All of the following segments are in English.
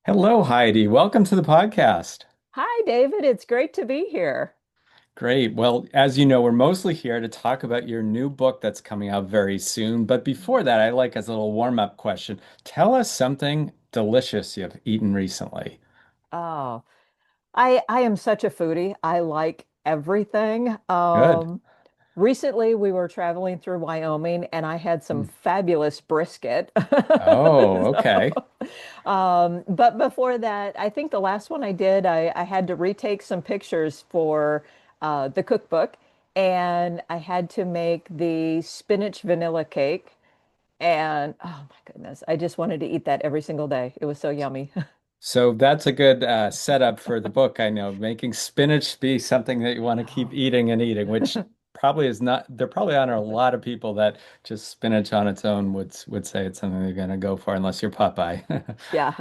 Hello, Heidi. Welcome to the podcast. Hi, David. It's great to be here. Great. Well, as you know, we're mostly here to talk about your new book that's coming out very soon. But before that, I like as a little warm-up question, tell us something delicious you've eaten recently. Oh, I am such a foodie. I like everything. Good. Recently we were traveling through Wyoming and I had some Hmm. fabulous brisket. Oh, okay. So, but before that, I think the last one I did, I had to retake some pictures for the cookbook, and I had to make the spinach vanilla cake. And oh my goodness, I just wanted to eat that every single day. It was so yummy. So that's a good setup for the book. I know making spinach be something that you want to keep Oh. eating and eating, which probably is not, there probably aren't a lot of people that just spinach on its own would say it's something they're going to go for unless you're Popeye. Yeah.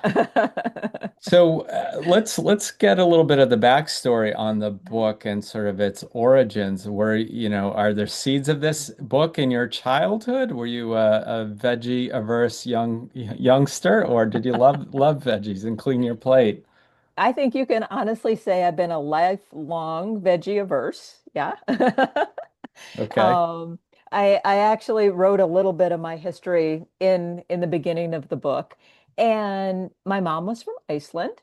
So let's get a little bit of the backstory on the book and sort of its origins. Are there seeds of this book in your childhood? Were you a veggie averse youngster, or did you love veggies and clean your plate? I think you can honestly say I've been a lifelong veggie averse. Yeah. Okay. Um, I actually wrote a little bit of my history in the beginning of the book. And my mom was from Iceland.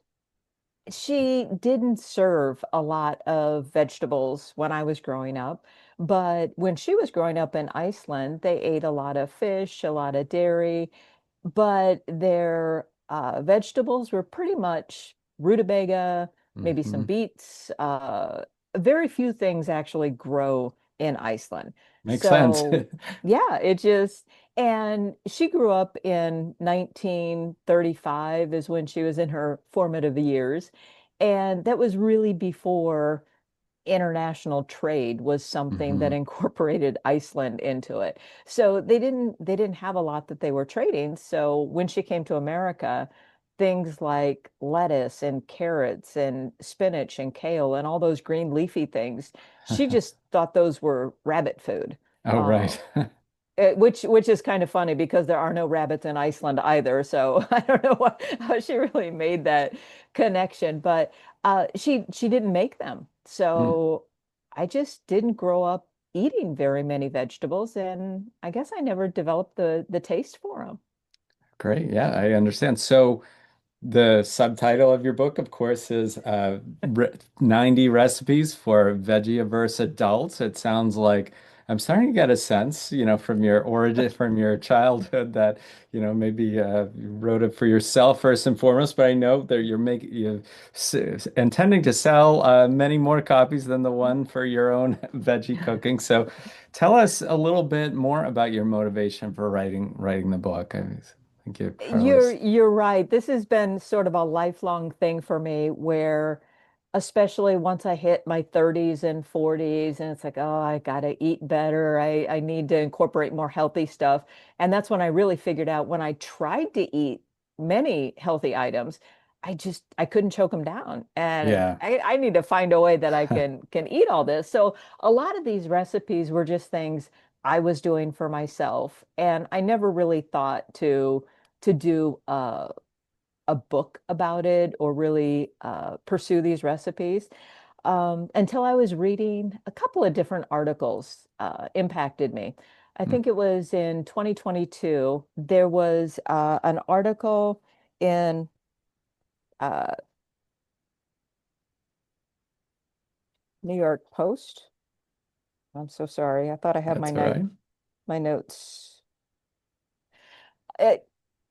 She didn't serve a lot of vegetables when I was growing up, but when she was growing up in Iceland, they ate a lot of fish, a lot of dairy, but their vegetables were pretty much rutabaga, maybe some Hmm. beets. Very few things actually grow in Iceland. Makes sense. So, yeah, and she grew up in 1935 is when she was in her formative years. And that was really before international trade was something that Hmm. incorporated Iceland into it. So they didn't have a lot that they were trading. So when she came to America, things like lettuce and carrots and spinach and kale and all those green leafy things, she just thought those were rabbit food. Oh, Uh, right. which is kind of funny because there are no rabbits in Iceland either. So I don't know how she really made that connection, but she didn't make them. Mm, So I just didn't grow up eating very many vegetables, and I guess I never developed the taste for them. great. Yeah, I understand. So the subtitle of your book, of course, is 90 recipes for veggie-averse adults. It sounds like I'm starting to get a sense, from your origin, from your childhood that, maybe you wrote it for yourself first and foremost, but I know that you're intending to sell many more copies than the one for your own veggie cooking. So tell us a little bit more about your motivation for writing the book. I think you probably. You're right. This has been sort of a lifelong thing for me where especially once I hit my 30s and 40s and it's like, oh, I gotta eat better. I need to incorporate more healthy stuff. And that's when I really figured out when I tried to eat many healthy items, I couldn't choke them down. And Yeah. I need to find a way that I can eat all this. So a lot of these recipes were just things I was doing for myself. And I never really thought to do a book about it or really pursue these recipes until I was reading a couple of different articles impacted me. I Mm. think it was in 2022. There was an article in uh, New York Post. I'm so sorry. I thought I had That's all right. my notes. Uh,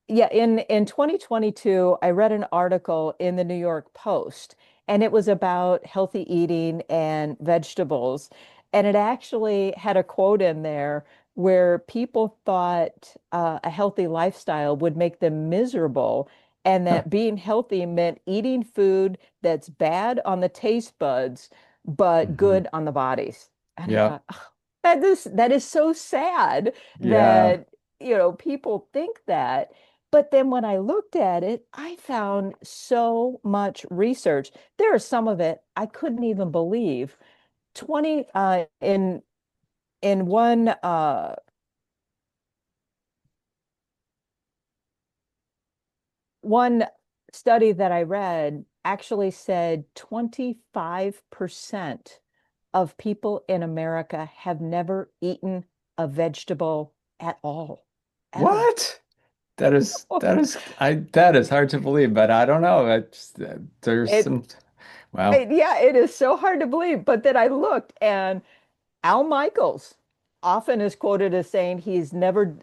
Yeah, in 2022, I read an article in the New York Post, and it was about healthy eating and vegetables. And it actually had a quote in there where people thought a healthy lifestyle would make them miserable, and Huh. that being healthy meant eating food that's bad on the taste buds, but Hmm. good on the bodies. And I Yeah. thought, "Oh, that is so sad Yeah. that, people think that." But then when I looked at it, I found so much research. There is some of it I couldn't even believe. 20 in one study that I read actually said 25% of people in America have never eaten a vegetable at all, ever. What? That is hard to believe, but I don't know. There's It, some, wow. yeah, it is so hard to believe. But then I looked, and Al Michaels often is quoted as saying he's never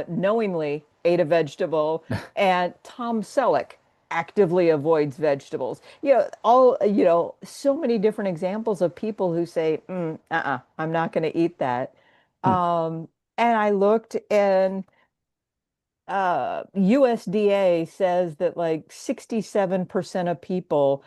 knowingly ate a vegetable, and Tom Selleck actively avoids vegetables. So many different examples of people who say, I'm not going to eat that. Hmm. Um, and I looked, and USDA says that like 67% of people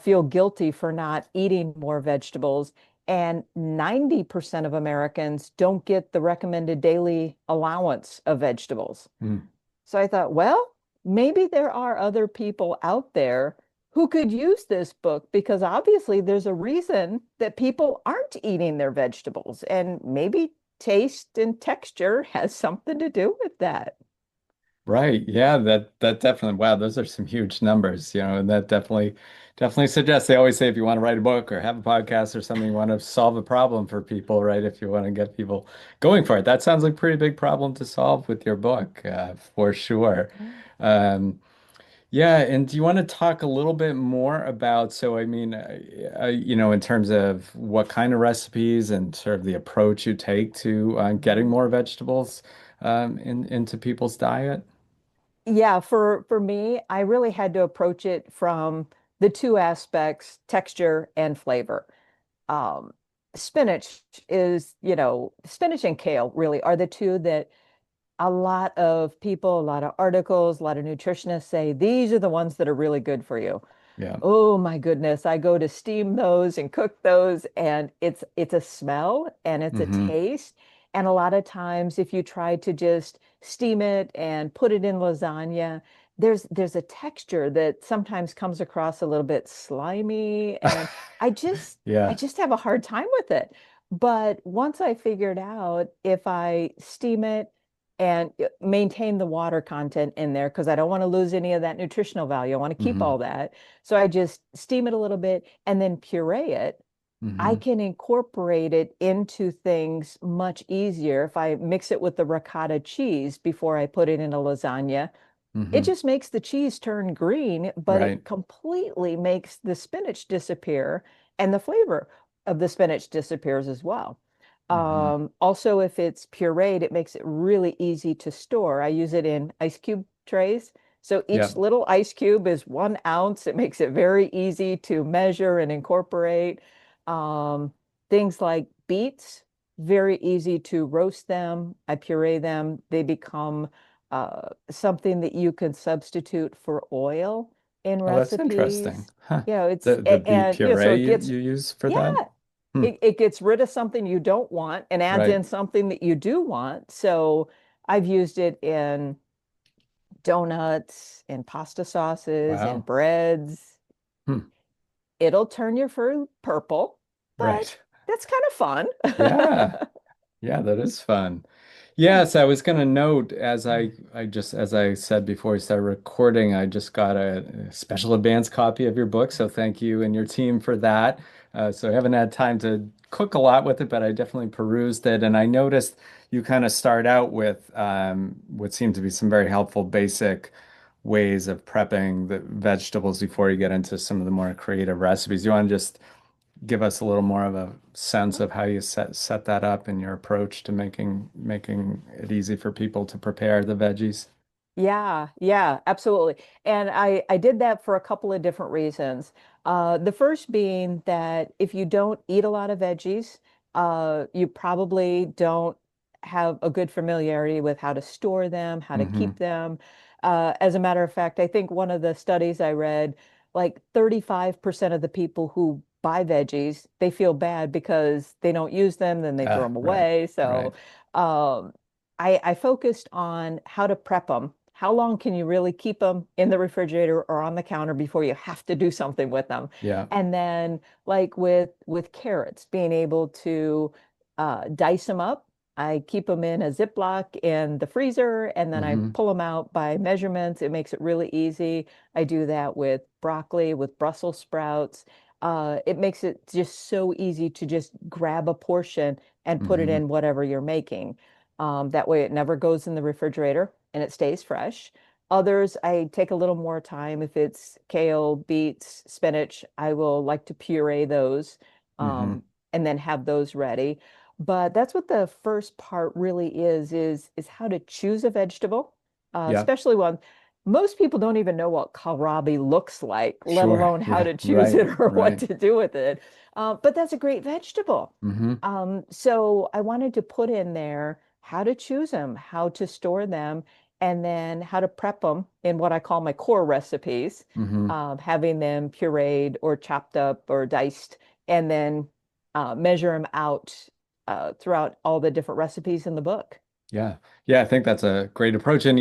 feel guilty for not eating more vegetables, and 90% of Americans don't get the recommended daily allowance of vegetables. Hmm. So I thought, well, maybe there are other people out there who could use this book, because obviously there's a reason that people aren't eating their vegetables, and maybe taste and texture has something to do with that. Right. Yeah, that definitely, wow, those are some huge numbers, and that definitely suggests they always say if you want to write a book or have a podcast or something, you want to solve a problem for people, right? If you want to get people going for it. That sounds like a pretty big problem to solve with your book, for sure. Um, yeah, and do you want to talk a little bit more about, so I mean, in terms of what kind of recipes and sort of the approach you take to getting Mhm. more vegetables into people's diet? Yeah, for me, I really had to approach it from the two aspects, texture and flavor. Um, Spinach spinach and kale really are the two that a lot of people, a lot of articles, a lot of nutritionists say these are the ones that are really good for you. Yeah. Oh my goodness, I go to steam those and cook those, and it's a smell and it's a Hmm. taste. And a lot of times if you try to just steam it and put it in lasagna, there's a texture that sometimes comes across a little bit slimy, and I just I Yeah. just have a hard time with it. But once I figured out if I steam it and maintain the water content in there, because I don't want to lose any of that nutritional value, I want to keep Hmm. all that. So I just steam it a little bit and then puree it. I Hmm. can incorporate it into things much easier if I mix it with the ricotta cheese before I put it in a lasagna. It Hmm. just makes the cheese turn green, but Right. it completely makes the spinach disappear, and the flavor of the spinach disappears as well. Hmm. Also, if it's pureed, it makes it really easy to store. I use it in ice cube trays. So each Yep. little ice cube is 1 ounce. It makes it very easy to measure and incorporate. Um, Things like beets, very easy to roast them. I puree them. They become something that you can substitute for oil in Oh, that's interesting. recipes. Huh. It's The beet so puree it gets, you use for yeah, that? Hmm. it gets rid of something you don't want and adds Right. in something that you do want. So I've used it in donuts, in pasta sauces, in Wow. breads. Hmm. It'll turn your food purple, but Right. that's kind of Yeah. fun. Yeah, that is fun. Yeah. Yes, I was going to note as I said before we started recording, I just got a special advance copy of your book, so thank you and your team for that. So I haven't had time to cook a lot with it, but I definitely perused it, and I noticed you kind of start out with what seemed to be some very helpful basic ways of prepping the vegetables before you get into some of the more creative recipes. You want to just give us a little more of a sense of how you set that up in your approach to making it easy for people to prepare the veggies. Yeah, yeah, absolutely. And I did that for a couple of different reasons. The first being that if you don't eat a lot of veggies, you probably don't have a good familiarity with how to store them, how to Hmm. keep them. As a matter of fact, I think one of the studies I read, like 35% of the people who buy veggies, they feel bad because they don't use them, then they throw Ah, them right, away. So right. um, I focused on how to prep them. How long can you really keep them in the refrigerator or on the counter before you have to do something with them? Yeah. And then, like with carrots, being able to dice them up. I keep them in a Ziploc in the freezer, and then I Hmm. pull them out by measurements. It makes it really easy. I do that with broccoli, with Brussels sprouts. It makes it just so easy to just grab a portion and put it Hmm. in whatever you're making. That way it never goes in the refrigerator and it stays fresh. Others, I take a little more time. If it's kale, beets, spinach, I will like to puree those, Hmm. um, and then have those ready. But that's what the first part really is how to choose a vegetable, Yeah. especially one most people don't even know what kohlrabi looks like, let Sure. alone how Yeah. to choose Right. it or what Right. to do with it. But that's a great vegetable. Hmm. So I wanted to put in there how to choose them, how to store them, and then how to prep them in what I call my core recipes, Hmm. having them pureed or chopped up or diced, and then measure them out throughout all the different recipes in the book. Yeah. Yeah, I think that's a great approach. And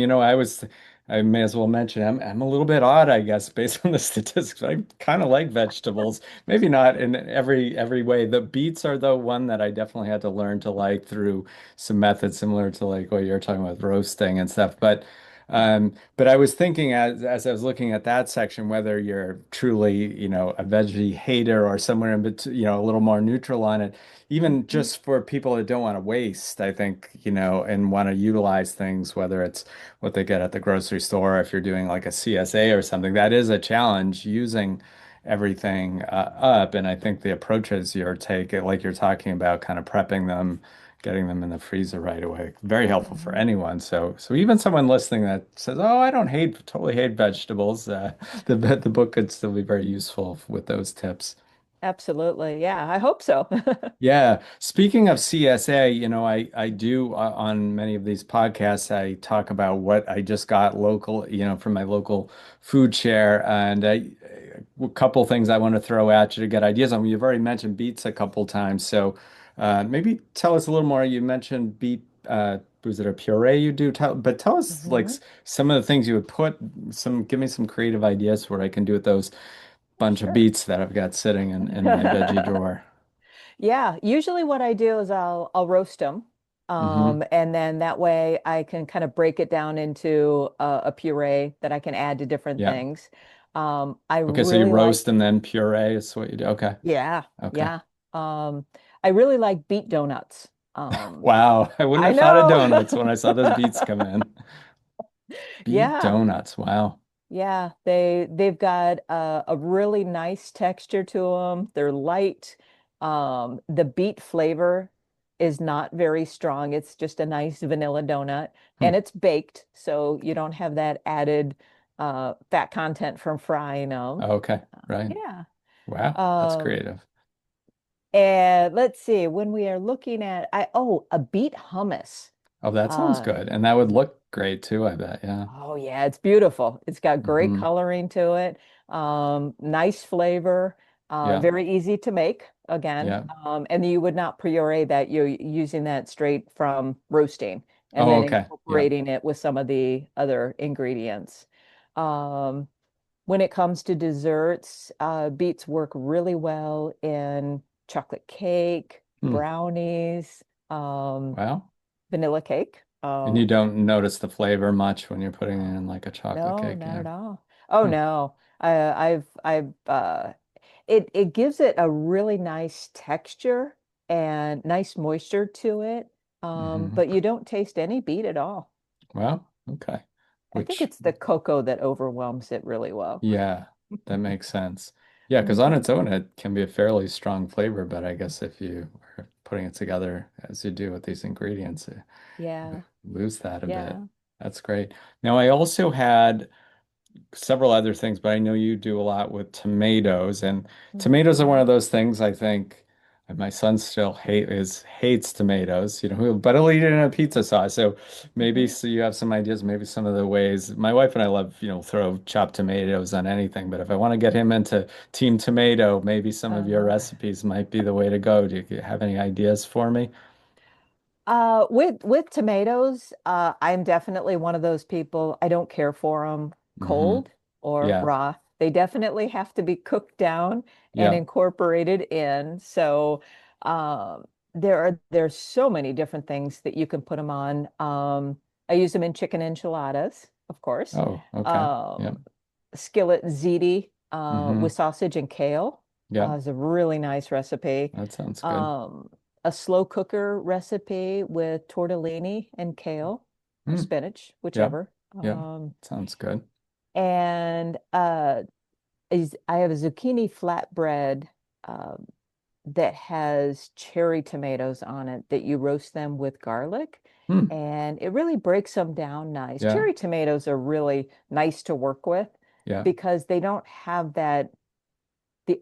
I may as well mention I'm a little bit odd, I guess, based on the statistics. I kind of like vegetables. Maybe not in every way. The beets are the one that I definitely had to learn to like through some methods similar to like what you're talking about roasting and stuff. But I was thinking as I was looking at that section, whether you're truly, a veggie hater or somewhere in between, a little more neutral on it, even Mhm. just for people that don't want to waste, I think, and want to utilize things, whether it's what they get at the grocery store, or if you're doing like a CSA or something, that is a challenge using everything up. And I think the approaches you're taking, like you're talking about, kind of prepping them, getting them in the freezer right away, very helpful for Mhm. anyone. So even someone listening that says, "Oh, I don't totally hate vegetables," the book could still be very useful with those tips. Absolutely. Yeah, I hope so. Yeah. Speaking of CSA, I do on many of these podcasts, I talk about what I just got local, from my local food share. And a couple things I want to throw at you to get ideas on. You've already mentioned beets a couple times. So maybe tell us a little more. You mentioned beet, was it a puree you do? But tell us like Mhm. some of the things you would give me some creative ideas for what I can do with those bunch of Sure. beets that I've got sitting in my veggie drawer. Yeah, usually what I do is I'll roast them. Hmm. And then that way I can kind of break it down into a puree that I can add to different Yeah. things. I Okay, so you really like, roast and then puree is what you do. Okay. yeah, Okay. yeah. I really like beet donuts. Wow. I wouldn't I have thought of know. donuts when I saw those beets come in. Beet Yeah. donuts. Wow. Yeah, they've got a really nice texture to them. They're light. The beet flavor is not very strong. It's just a nice vanilla donut, Hmm. and it's baked, so you don't have that added fat content from frying them. Okay. Right. Yeah. Wow. That's Um, creative. and let's see, when we are looking at a beet hummus. Oh, that sounds Uh, good. And that would look great too, I bet. Yeah. Oh yeah, it's beautiful. It's got great Hmm. coloring to it. Nice flavor. Yeah. Very easy to make again. Yeah. And you would not puree that. You're using that straight from roasting and Oh, then okay. Yeah. incorporating it with some of the other ingredients. Um, when it comes to desserts, beets work really well in chocolate cake, Hmm. brownies, um, Wow. vanilla cake. And you don't notice the flavor much when you're putting it in like a chocolate No, cake. not Yeah. at all. Oh Hmm. no. I've it gives it a really nice texture and nice moisture to it. Hmm. But you don't taste any beet at all. Well, okay. I think Which it's the cocoa that overwhelms it really well. Yeah, that makes sense. Yeah, because on Mhm. its own, it can be a fairly strong flavor, but I guess if you are putting it together as you do with these ingredients, Yeah. lose that a bit. Yeah. That's great. Now, I also had several other things, but I know you do a lot with tomatoes, and tomatoes are one Mhm. of those things I think my son still hates tomatoes, but he'll eat it in a pizza sauce. So maybe Mhm. so you have some ideas, maybe some of the ways. My wife and I love, throw chopped tomatoes on anything, but if I want to get him into Team Tomato, maybe some of your Uh-huh. recipes might be the way to go. Do you have any ideas for me? With tomatoes, I'm definitely one of those people. I don't care for them Hmm. cold or Yeah. raw. They definitely have to be cooked down and Yeah. incorporated in. So, um, there's so many different things that you can put them on. I use them in chicken enchiladas, of course. Oh, okay. Um, Yep. Skillet ziti Mm-hmm. with sausage and kale Yep. is a really nice recipe. That sounds good. Um, a slow cooker recipe with tortellini and kale or Mm. spinach, Yep. whichever. Yep. Sounds good. And I have a zucchini flatbread um, that has cherry tomatoes on it that you roast them with garlic. Mm. And it really breaks them down nice. Yeah. Cherry tomatoes are really nice to work with Yeah. because they don't have the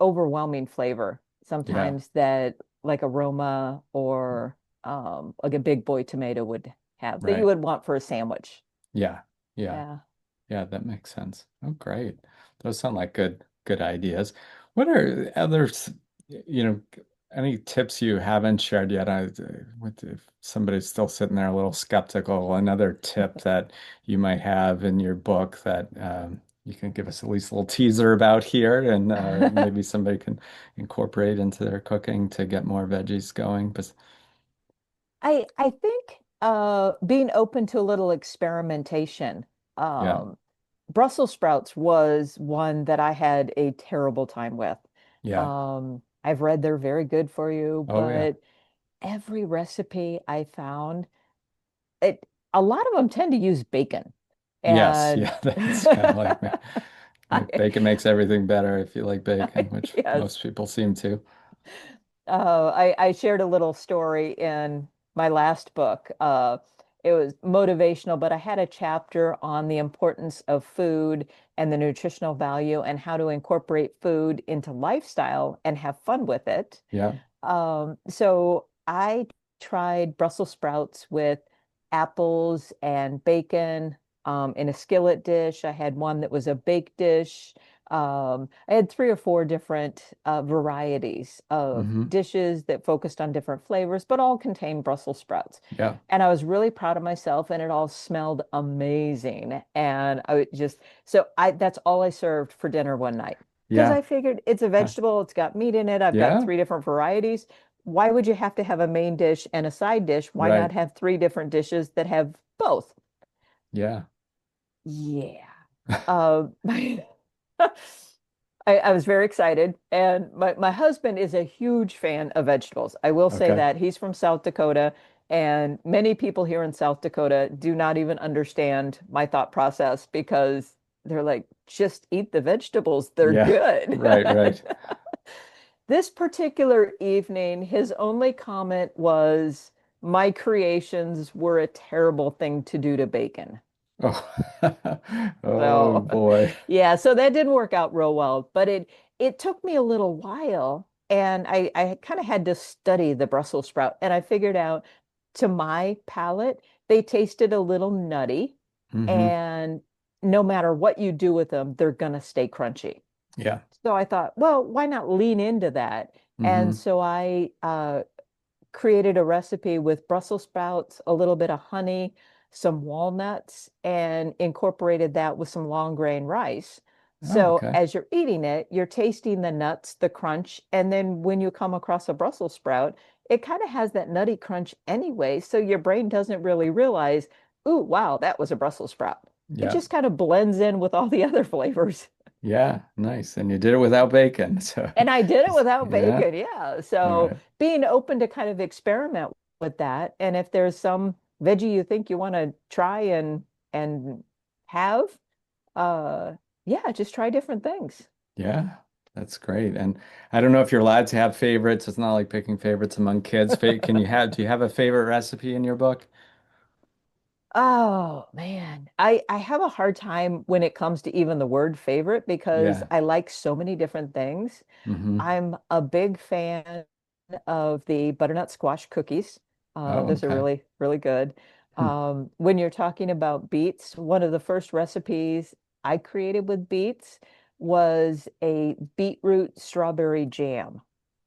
overwhelming flavor Yeah. sometimes that like a Roma or like a big boy tomato would have that you Right. would want for a sandwich. Yeah. Yeah. Yeah. Yeah, that makes sense. Oh, great. Those sound like good ideas. What are others, any tips you haven't shared yet? With if somebody's still sitting there a little skeptical, another tip that you might have in your book that you can give us at least a little teaser about here, and maybe somebody can incorporate into their cooking to get more veggies going. But I think being open to a little experimentation. yeah, Um, Brussels sprouts was one that I had a terrible time with. yeah. I've read they're very good for you, Oh yeah. but every recipe I found, it a lot of them tend to use bacon. Yes, And yeah, that's kind of like me. I, Like bacon makes everything better if you like bacon, which yes, most people seem to. I shared a little story in my last book. It was motivational, but I had a chapter on the importance of food and the nutritional value and how to incorporate food into lifestyle and have fun with it. Yeah. So I tried Brussels sprouts with apples and bacon in a skillet dish. I had one that was a baked dish. I had three or four different varieties of Hmm. dishes that focused on different flavors, but all contained Brussels sprouts. Yeah. And I was really proud of myself, and it all smelled amazing. And I would just, so I that's all I served for dinner one night because Yeah. I figured it's a Huh. vegetable, it's got meat in it, I've got Yeah. three different varieties. Why would you have to have a main dish and a side dish? Why not Right. have three different dishes that have both? Yeah. Yeah. I, I was very excited. And my husband is a huge fan of vegetables. I will say Okay. that he's from South Dakota, and many people here in South Dakota do not even understand my thought process because they're like, just eat the vegetables, they're Yeah. good. Right, right. This particular evening, his only comment was, my creations were a terrible thing to do to bacon. Oh. Oh So, boy. yeah, so that didn't work out real well, but it took me a little while and I kind of had to study the Brussels sprout and I figured out to my palate, they tasted a little nutty Hmm. and no matter what you do with them, they're gonna stay crunchy. Yeah. So I thought, well, why not lean into that? And Hmm. so I created a recipe with Brussels sprouts, a little bit of honey, some walnuts, and incorporated that with some long grain rice. Oh, So okay. as you're eating it, you're tasting the nuts, the crunch, and then when you come across a Brussels sprout, it kind of has that nutty crunch anyway. So your brain doesn't really realize, ooh, wow, that was a Brussels sprout. It Yeah. just kind of blends in with all the other flavors. Yeah. Nice. And you did it without bacon. So, And I did it without yeah. bacon. Yeah. All So right. being open to kind of experiment with that. And if there's some veggie you think you want to try and have, uh yeah, just try different things. Yeah. That's great. And I don't know if you're allowed to have favorites. It's not like picking favorites among kids. Do you have a favorite recipe in your book? Oh man. I have a hard time when it comes to even the word favorite because Yeah. I like so many different things. Hmm. I'm a big fan of the butternut squash cookies. Oh, Those are okay. really, really good. Hmm. When you're talking about beets, one of the first recipes I created with beets was a beetroot strawberry jam.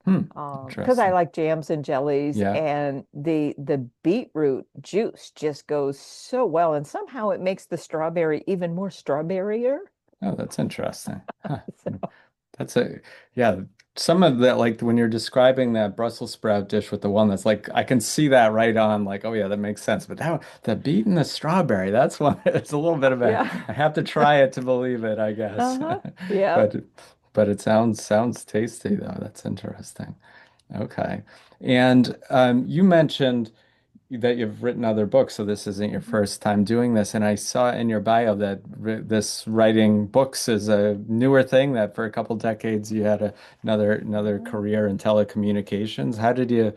Hmm. Because I Interesting. like jams and jellies, Yeah. and the beetroot juice just goes so well, and somehow it makes the strawberry even more strawberryer. Oh, that's interesting. Huh. So, That's a, yeah. some of that, like when you're describing that Brussels sprout dish with the walnuts, like I can see that right on, like, oh yeah, that makes sense. But that the beet and the strawberry, that's one, it's a little bit of a, Yeah. I have to try it to believe it, I guess. Uh-huh. Yeah. But but it sounds tasty though. That's interesting. Okay. And you mentioned that you've written other books, so this isn't your Mhm. first time doing this. And I saw in your bio that this writing books is a newer thing, that for a couple decades you had another Yeah, career in telecommunications. How did you,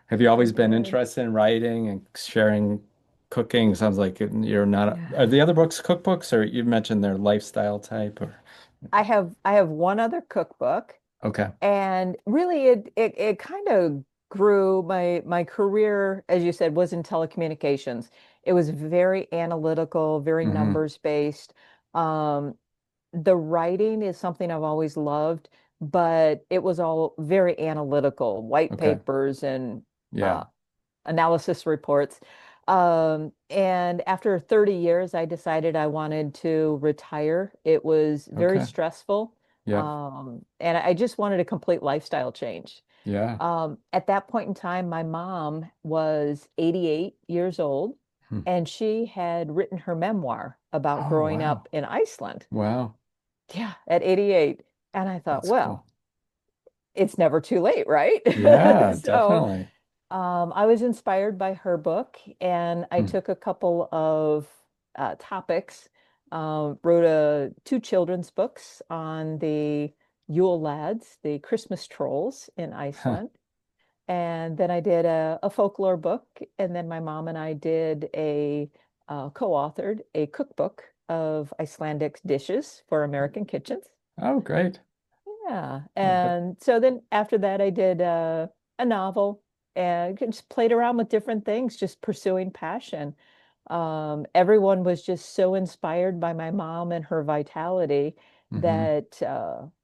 have you I always been did. interested in writing and sharing cooking? Sounds like you're not, are Yeah. the other books cookbooks, or you mentioned they're lifestyle type or I have one other cookbook, okay. and really it kind of grew. My career, as you said, was in telecommunications. It was very analytical, very Hmm. numbers based. Um, the writing is something I've always loved, but it was all very analytical, white Okay. papers and Yeah. uh, analysis reports. And after 30 years, I decided I wanted to retire. It was very Okay. stressful. Yep. And I just wanted a complete lifestyle change. Yeah. At that point in time, my mom was 88 years old, Hmm. and she had written her memoir about Oh, growing wow. up in Iceland. Wow. Yeah, at 88. And I thought, That's cool. well, it's never too late, right? Yeah, So definitely. I was inspired by her book, and I Hmm. took a couple of topics, wrote two children's books on the Yule lads, the Christmas trolls in Huh. Iceland. And then I did a folklore book, and then my mom and I did co-authored a cookbook of Icelandic dishes for American kitchens. Oh, great. Yeah. Oh, that, And so then after that, I did a novel and just played around with different things, just pursuing passion. Everyone was just so inspired by my mom and her vitality hmm. that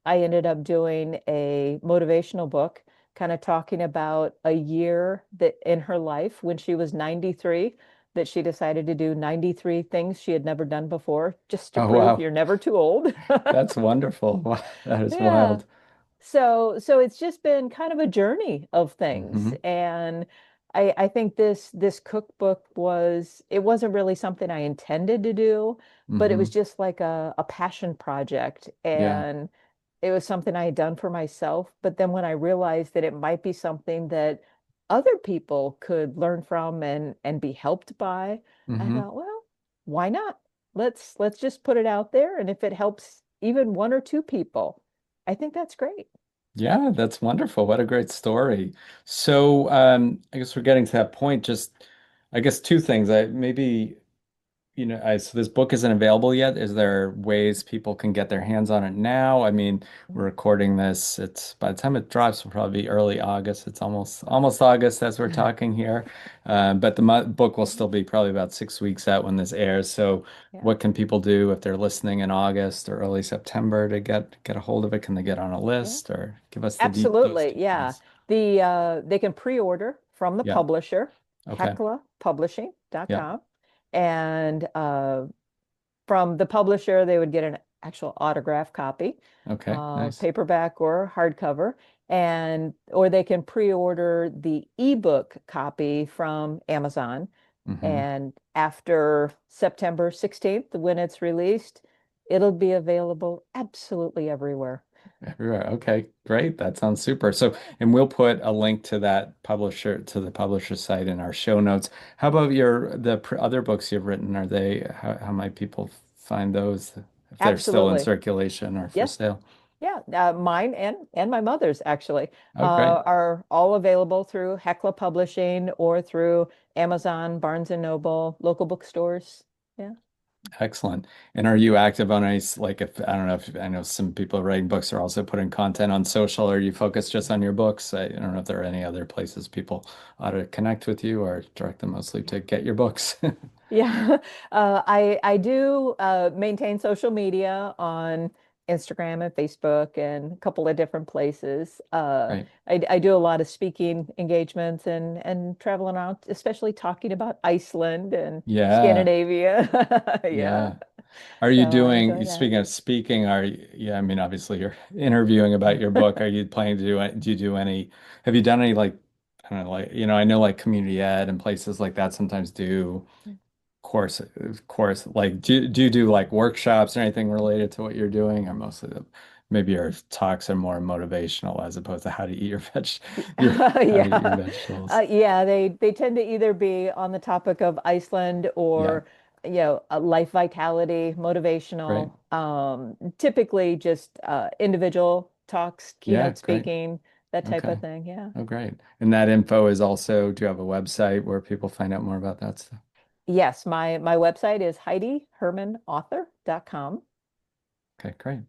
I ended up doing a motivational book, kind of talking about a year that in her life when she was 93, that she decided to do 93 things she had never done before, just to Oh, prove wow. you're never too old. That's wonderful. Wow, that is Yeah. wild. So it's just been kind of a journey of things. Hmm. And I think this cookbook it wasn't really something I intended to do, but it was Hmm. just like a passion project. Yeah. And it was something I had done for myself. But then when I realized that it might be something that other people could learn from and be helped by, I Hmm. thought, well, why not? Let's just put it out there. And if it helps even one or two people, I think that's great. Yeah, that's wonderful. What a great story. So, I guess we're getting to that point. Just, I guess two things. I maybe so this book isn't available yet. Is there ways people can get their hands on it now? I mean, we're recording this. It's by the time it drops, will probably be early August. It's almost August as we're talking here. But the book will still be probably about 6 weeks out when this airs. So, Yeah. what can people do if they're listening in August or early September to get a hold of it? Can they get on a Yeah. list or give us those Absolutely. Yeah. details? They can pre-order from the Yeah. publisher, Okay. Yeah. heclapublishing.com. And from the publisher, they would get an actual autograph copy, Okay. Nice. paperback or hardcover, and or they can pre-order the ebook copy from Amazon. Hmm. And after September 16th, when it's released, it'll be available absolutely everywhere. Everywhere. Okay, great. That sounds super. So, and we'll put a link to that publisher to the publisher site in our show notes. How about the other books you've written? Are they how might people find those if they're still in Absolutely. circulation or for Yeah. sale? Yeah. Mine and my mother's actually Oh, great. are all available through Hecla Publishing or through Amazon, Barnes and Noble, local bookstores. Yeah. Excellent. And are you active on any, like if, I don't know if I know some people writing books are also putting content on social, or you focus just on your books? I don't know if there are any other places people ought to connect with you or direct them mostly to get your books. Yeah, I do maintain social media on Instagram and Facebook and a couple of different places. Right. I do a lot of speaking engagements and traveling around, especially talking about Iceland and Yeah. Scandinavia. Yeah. Yeah. Are So you I enjoy doing, that. speaking of speaking, yeah, I mean, obviously you're interviewing about your book. Are you planning to do you do any, have you done any like, I don't know, like, I know like community ed and places like that sometimes do like, do you do like workshops or anything related to what you're doing, or mostly maybe your talks are more motivational as opposed to how to eat how to eat your Yeah. vegetables? Yeah, they tend to either be on the topic of Iceland Yeah, or, life vitality, great. motivational, typically just individual talks, Yeah, keynote great. speaking, that type of Okay. thing. Yeah. Oh, great. And that info is also, do you have a website where people find out more about that stuff? Yes, my website is HeidiHermanAuthor.com. Okay, great.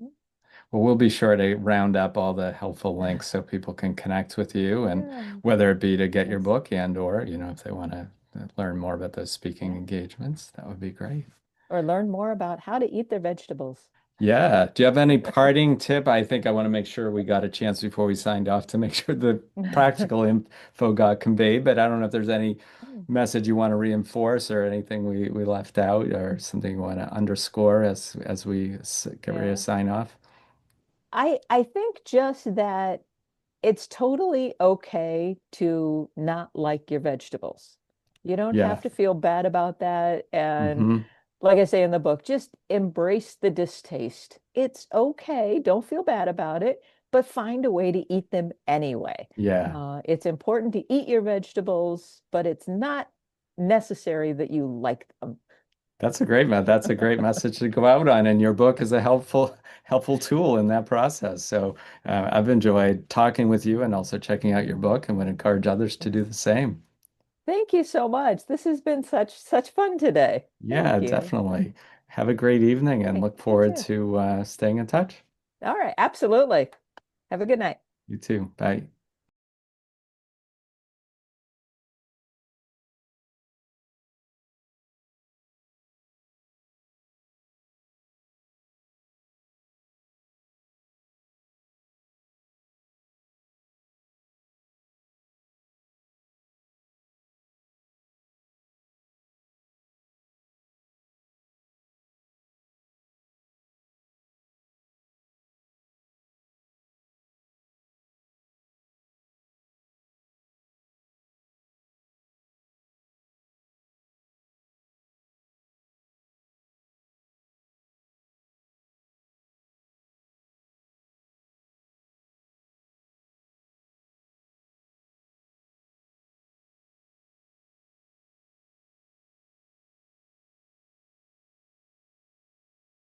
Well, we'll be sure to round up all the helpful links so people can connect with you, and Yeah. whether it be to get your Thanks. book and or, if they want to learn more about those speaking Yeah. engagements, that would be great. Or learn more about how to eat their vegetables. Yeah. Do you have any parting tip? I think I want to make sure we got a chance before we signed off to make sure the practical info got conveyed, but I don't know if there's any message you want to reinforce or anything we left out or something you want to underscore as we get ready to Yeah. sign off. I think just that it's totally okay to not like your vegetables. You don't Yeah. have to feel bad about that. And Hmm. like I say in the book, just embrace the distaste. It's okay. Don't feel bad about it, but find a way to eat them anyway. Yeah. It's important to eat your vegetables, but it's not necessary that you like them. That's a great message to go out on, and your book is a helpful tool in that process. So I've enjoyed talking with you and also checking out your book, and would encourage others to do the same. Thank you so much. This has been such fun today. Yeah, Thank you. definitely. Have a great evening and Hey, look you forward too. to staying in touch. All right, absolutely. Have a good night. You too. Bye.